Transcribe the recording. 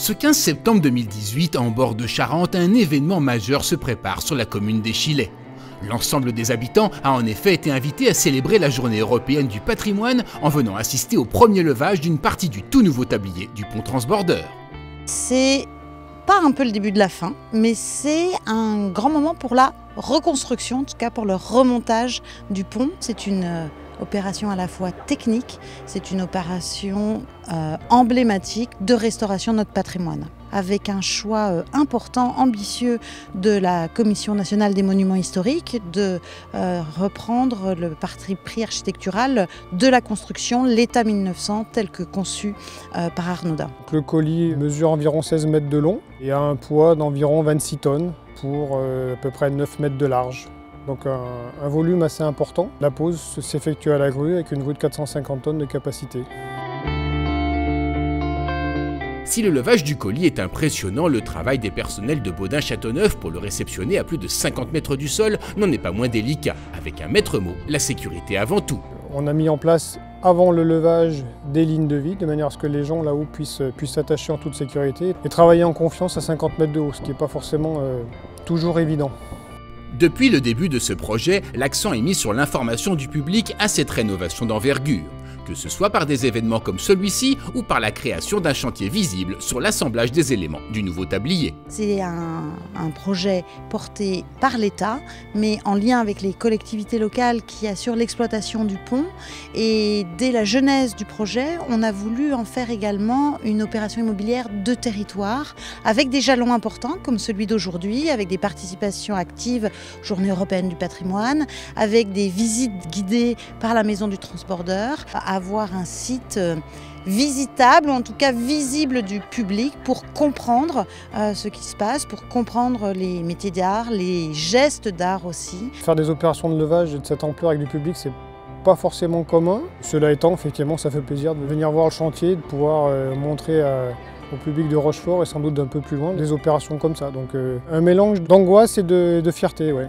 Ce 15 septembre 2018, en bord de Charente, un événement majeur se prépare sur la commune d'Échillais. L'ensemble des habitants a en effet été invité à célébrer la journée européenne du patrimoine en venant assister au premier levage d'une partie du tout nouveau tablier du pont transbordeur. C'est pas un peu le début de la fin, mais c'est un grand moment pour la reconstruction, en tout cas pour le remontage du pont. C'est une opération à la fois technique, c'est une opération emblématique de restauration de notre patrimoine, avec un choix important, ambitieux de la Commission nationale des monuments historiques de reprendre le parti pris architectural de la construction, l'état 1900 tel que conçu par Arnaudin. Le colis mesure environ 16 mètres de long et a un poids d'environ 26 tonnes pour à peu près 9 mètres de large. Donc un volume assez important. La pose s'effectue à la grue avec une grue de 450 tonnes de capacité. Si le levage du colis est impressionnant, le travail des personnels de Baudin-Châteauneuf pour le réceptionner à plus de 50 mètres du sol n'en est pas moins délicat, avec un maître mot, la sécurité avant tout. On a mis en place avant le levage des lignes de vide, de manière à ce que les gens là-haut puissent s'attacher en toute sécurité et travailler en confiance à 50 mètres de haut, ce qui n'est pas forcément toujours évident. Depuis le début de ce projet, l'accent est mis sur l'information du public à cette rénovation d'envergure, que ce soit par des événements comme celui-ci ou par la création d'un chantier visible sur l'assemblage des éléments du nouveau tablier. C'est un projet porté par l'État, mais en lien avec les collectivités locales qui assurent l'exploitation du pont. Et dès la genèse du projet, on a voulu en faire également une opération immobilière de territoire, avec des jalons importants comme celui d'aujourd'hui, avec des participations actives, Journée européenne du patrimoine, avec des visites guidées par la Maison du Transbordeur, avoir un site visitable, ou en tout cas visible du public pour comprendre ce qui se passe, pour comprendre les métiers d'art, les gestes d'art aussi. Faire des opérations de levage de cette ampleur avec du public, c'est pas forcément commun. Cela étant, effectivement, ça fait plaisir de venir voir le chantier, de pouvoir montrer au public de Rochefort et sans doute d'un peu plus loin des opérations comme ça. Donc un mélange d'angoisse et de fierté, ouais.